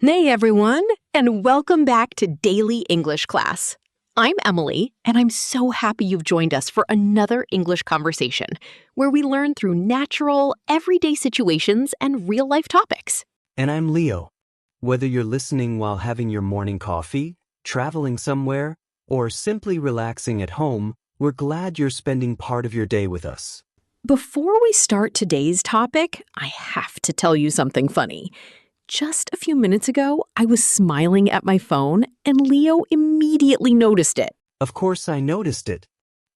Hey everyone, and welcome back to Daily English Class. I'm Emily, and I'm so happy you've joined us for another English conversation where we learn through natural, everyday situations and real-life topics. And I'm Leo. Whether you're listening while having your morning coffee, traveling somewhere, or simply relaxing at home, we're glad you're spending part of your day with us. Before we start today's topic, I have to tell you something funny. Just a few minutes ago, I was smiling at my phone, and Leo immediately noticed it. Of course I noticed it.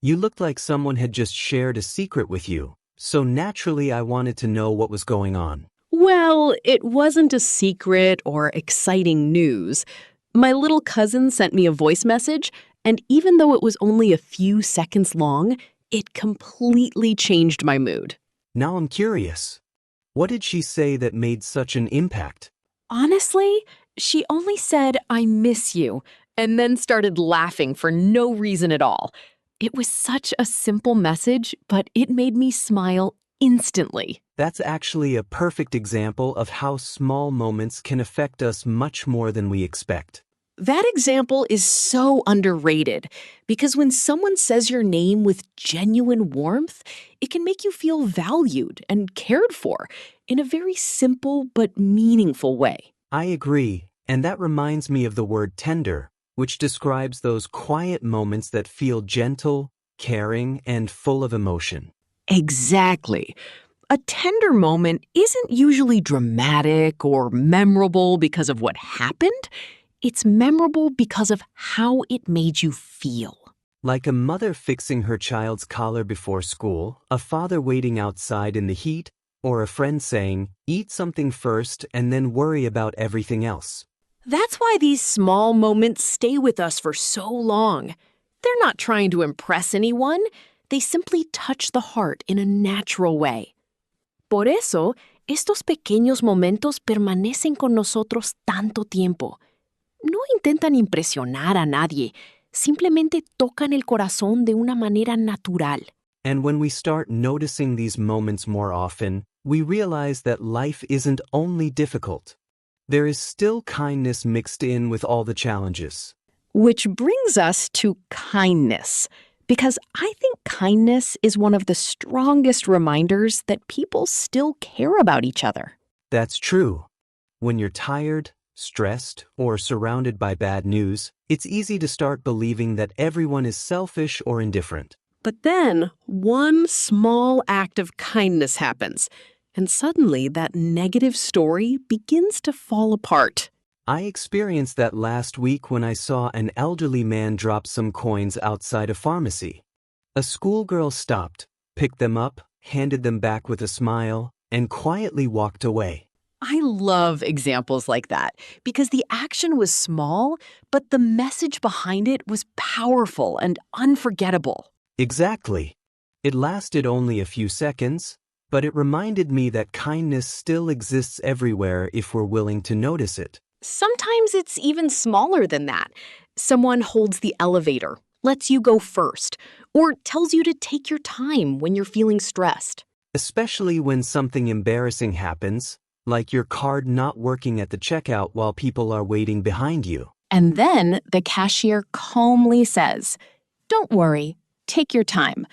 You looked like someone had just shared a secret with you, so naturally I wanted to know what was going on. Well, it wasn't a secret or exciting news. My little cousin sent me a voice message, and even though it was only a few seconds long, it completely changed my mood. Now I'm curious. What did she say that made such an impact? Honestly, she only said, "I miss you," and then started laughing for no reason at all. It was such a simple message, but it made me smile instantly. That's actually a perfect example of how small moments can affect us much more than we expect. That example is so underrated because when someone says your name with genuine warmth, it can make you feel valued and cared for in a very simple but meaningful way. I agree, and that reminds me of the word tender, which describes those quiet moments that feel gentle, caring, and full of emotion. Exactly. A tender moment isn't usually dramatic or memorable because of what happened. It's memorable because of how it made you feel. Like a mother fixing her child's collar before school, a father waiting outside in the heat, or a friend saying, "Eat something first and then worry about everything else." That's why these small moments stay with us for so long. They're not trying to impress anyone. They simply touch the heart in a natural way. Por eso, estos pequeños momentos permanecen con nosotros tanto tiempo. No intentan impresionar a nadie, simplemente tocan el corazón de una manera natural. And when we start noticing these moments more often, we realize that life isn't only difficult. There is still kindness mixed in with all the challenges. Which brings us to kindness, because I think kindness is one of the strongest reminders that people still care about each other. That's true. When you're tired, stressed, or surrounded by bad news, it's easy to start believing that everyone is selfish or indifferent. But then, one small act of kindness happens, and suddenly that negative story begins to fall apart. I experienced that last week when I saw an elderly man drop some coins outside a pharmacy. A schoolgirl stopped, picked them up, handed them back with a smile, and quietly walked away. I love examples like that because the action was small, but the message behind it was powerful and unforgettable. Exactly. It lasted only a few seconds, but it reminded me that kindness still exists everywhere if we're willing to notice it. Sometimes it's even smaller than that. Someone holds the elevator, lets you go first, or tells you to take your time when you're feeling stressed. Especially when something embarrassing happens, like your card not working at the checkout while people are waiting behind you. And then the cashier calmly says, "Don't worry, take your time,"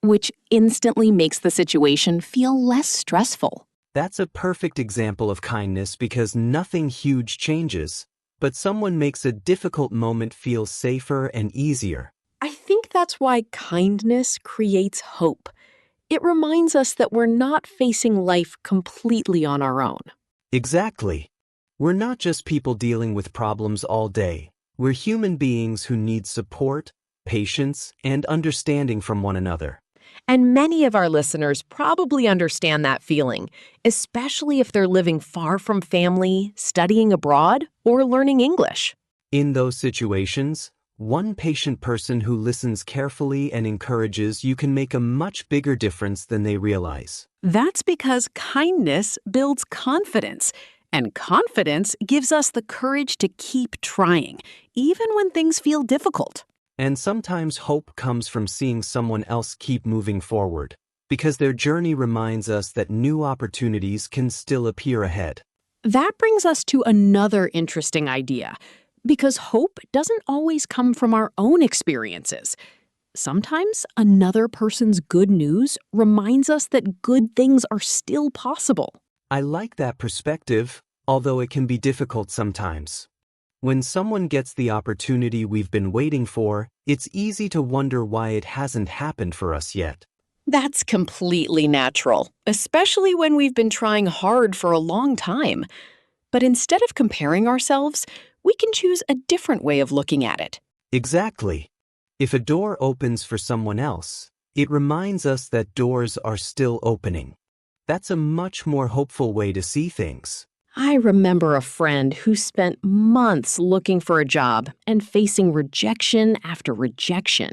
which instantly makes the situation feel less stressful. That's a perfect example of kindness because nothing huge changes, but someone makes a difficult moment feel safer and easier. I think that's why kindness creates hope. It reminds us that we're not facing life completely on our own. Exactly. We're not just people dealing with problems all day. We're human beings who need support, patience, and understanding from one another. And many of our listeners probably understand that feeling, especially if they're living far from family, studying abroad, or learning English. In those situations, one patient person who listens carefully and encourages you can make a much bigger difference than they realize. That's because kindness builds confidence, and confidence gives us the courage to keep trying, even when things feel difficult. And sometimes hope comes from seeing someone else keep moving forward, because their journey reminds us that new opportunities can still appear ahead. That brings us to another interesting idea, because hope doesn't always come from our own experiences. Sometimes another person's good news reminds us that good things are still possible. I like that perspective, although it can be difficult sometimes. When someone gets the opportunity we've been waiting for, it's easy to wonder why it hasn't happened for us yet. That's completely natural, especially when we've been trying hard for a long time. But instead of comparing ourselves, we can choose a different way of looking at it. Exactly. If a door opens for someone else, it reminds us that doors are still opening. That's a much more hopeful way to see things. I remember a friend who spent months looking for a job and facing rejection after rejection.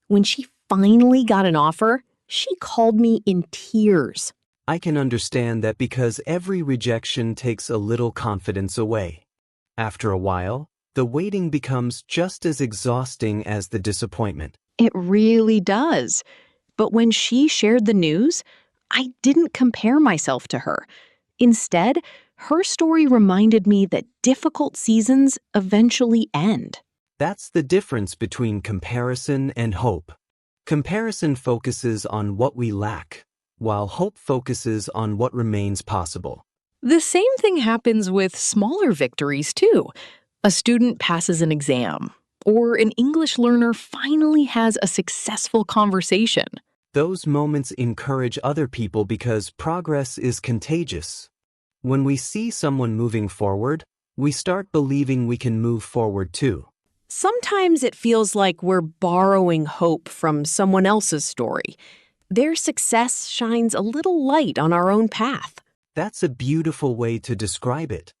When she finally got an offer, she called me in tears. I can understand that because every rejection takes a little confidence away. After a while, the waiting becomes just as exhausting as the disappointment. It really does. But when she shared the news, I didn't compare myself to her. Instead, her story reminded me that difficult seasons eventually end. That's the difference between comparison and hope. Comparison focuses on what we lack, while hope focuses on what remains possible. The same thing happens with smaller victories, too. A student passes an exam, or an English learner finally has a successful conversation. Those moments encourage other people because progress is contagious. When we see someone moving forward, we start believing we can move forward too. Sometimes it feels like we're borrowing hope from someone else's story. Their success shines a little light on our own path. That's a beautiful way to describe it.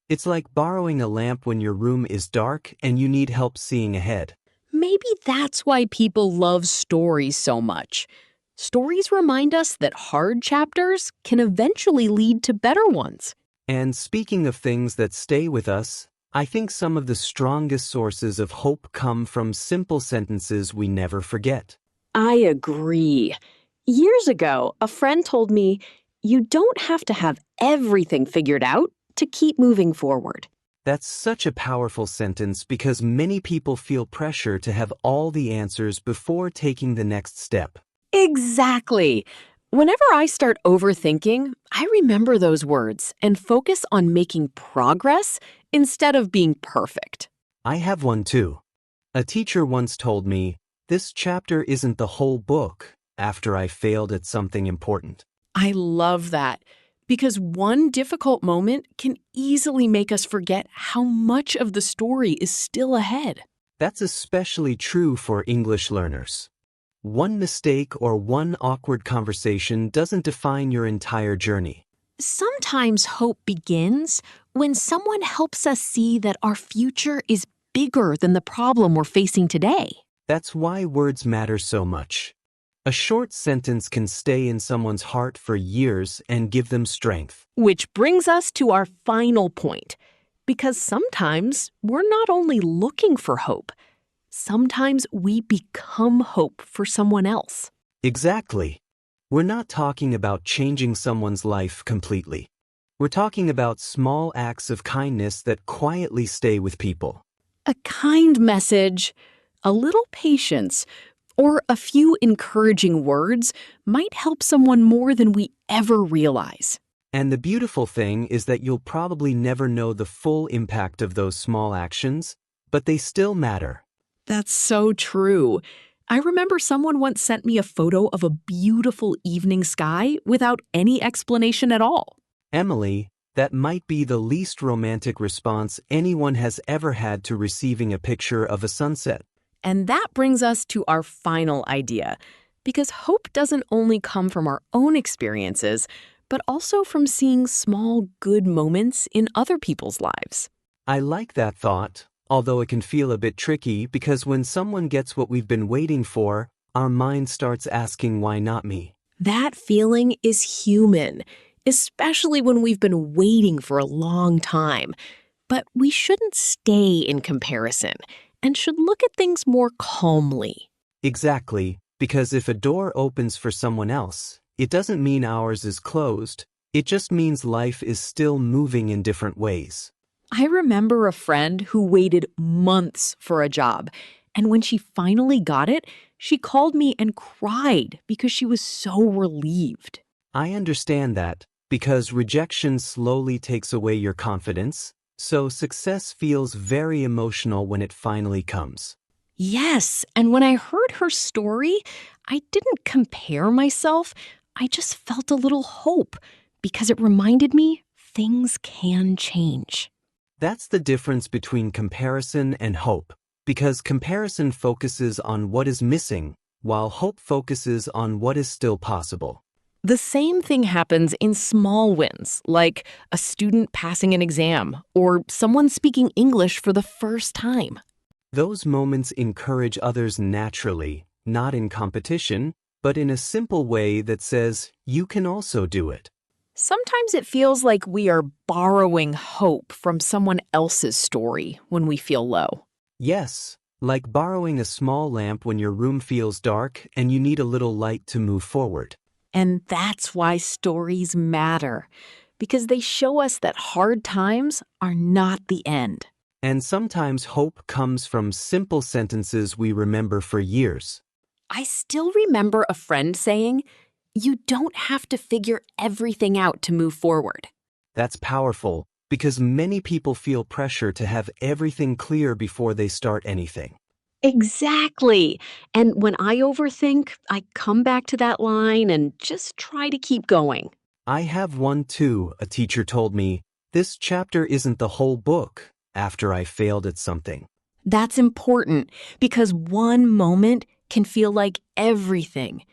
It's like borrowing a lamp when your room is dark and you need help seeing ahead. Maybe that's why people love stories so much. Stories remind us that hard chapters can eventually lead to better ones. And speaking of things that stay with us, I think some of the strongest sources of hope come from simple sentences we never forget. I agree. Years ago, a friend told me, "You don't have to have everything figured out to keep moving forward." That's such a powerful sentence because many people feel pressure to have all the answers before taking the next step. Exactly. Whenever I start overthinking, I remember those words and focus on making progress instead of being perfect. I have one too. A teacher once told me, "This chapter isn't the whole book," after I failed at something important. I love that because one difficult moment can easily make us forget how much of the story is still ahead. That's especially true for English learners. One mistake or one awkward conversation doesn't define your entire journey. Sometimes hope begins when someone helps us see that our future is bigger than the problem we're facing today. That's why words matter so much. A short sentence can stay in someone's heart for years and give them strength. Which brings us to our final point. Because sometimes we're not only looking for hope, sometimes we become hope for someone else. Exactly. We're not talking about changing someone's life completely. We're talking about small acts of kindness that quietly stay with people. A kind message, a little patience, or a few encouraging words might help someone more than we ever realize. And the beautiful thing is that you'll probably never know the full impact of those small actions, but they still matter. That's so true. I remember someone once sent me a photo of a beautiful evening sky without any explanation at all. Emily, that might be the least romantic response anyone has ever had to receiving a picture of a sunset. And that brings us to our final idea, because hope doesn't only come from our own experiences, but also from seeing small good moments in other people's lives. I like that thought, although it can feel a bit tricky because when someone gets what we've been waiting for, our mind starts asking, why not me? That feeling is human, especially when we've been waiting for a long time. But we shouldn't stay in comparison and should look at things more calmly. Exactly, because if a door opens for someone else, it doesn't mean ours is closed, It just means life is still moving in different ways. I remember a friend who waited months for a job, and when she finally got it, she called me and cried because she was so relieved. I understand that, because rejection slowly takes away your confidence, so success feels very emotional when it finally comes. Yes, and when I heard her story, I didn't compare myself. I just felt a little hope because it reminded me things can change. That's the difference between comparison and hope, because comparison focuses on what is missing, while hope focuses on what is still possible. The same thing happens in small wins, like a student passing an exam or someone speaking English for the first time. Those moments encourage others naturally, not in competition, but in a simple way that says, you can also do it. Sometimes it feels like we are borrowing hope from someone else's story when we feel low. Yes, like borrowing a small lamp when your room feels dark and you need a little light to move forward. And that's why stories matter, because they show us that hard times are not the end. And sometimes hope comes from simple sentences we remember for years. I still remember a friend saying, "You don't have to figure everything out to move forward." That's powerful, because many people feel pressure to have everything clear before they start anything. Exactly. And when I overthink, I come back to that line and just try to keep going. I have one too, a teacher told me. This chapter isn't the whole book, after I failed at something. That's important because one moment can feel like everything,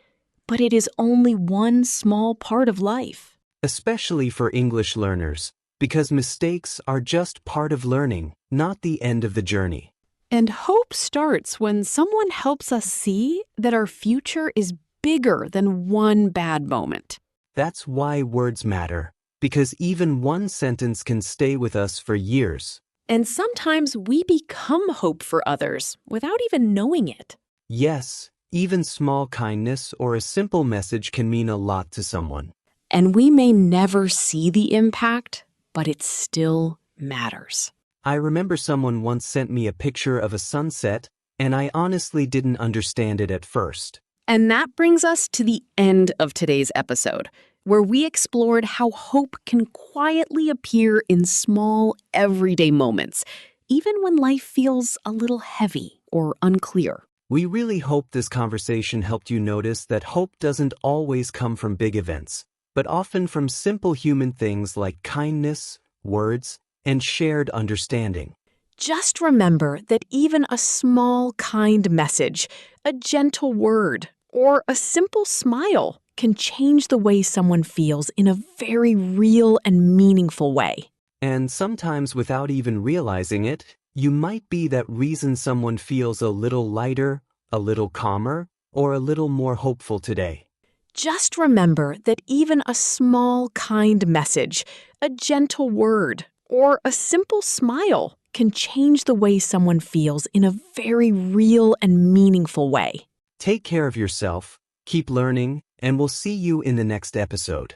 but it is only one small part of life. Especially for English learners, because mistakes are just part of learning, not the end of the journey. And hope starts when someone helps us see that our future is bigger than one bad moment. That's why words matter, because even one sentence can stay with us for years. And sometimes we become hope for others without even knowing it. Yes, even small kindness or a simple message can mean a lot to someone. And we may never see the impact, but it still matters. I remember someone once sent me a picture of a sunset, and I honestly didn't understand it at first. And that brings us to the end of today's episode, where we explored how hope can quietly appear in small, everyday moments, even when life feels a little heavy or unclear. We really hope this conversation helped you notice that hope doesn't always come from big events, but often from simple human things like kindness, words, and shared understanding. Just remember that even a small, kind message, a gentle word, or a simple smile can change the way someone feels in a very real and meaningful way. And sometimes without even realizing it, you might be that reason someone feels a little lighter, a little calmer, or a little more hopeful today. Just remember that even a small, kind message, a gentle word, or a simple smile can change the way someone feels in a very real and meaningful way. Take care of yourself, keep learning, and we'll see you in the next episode.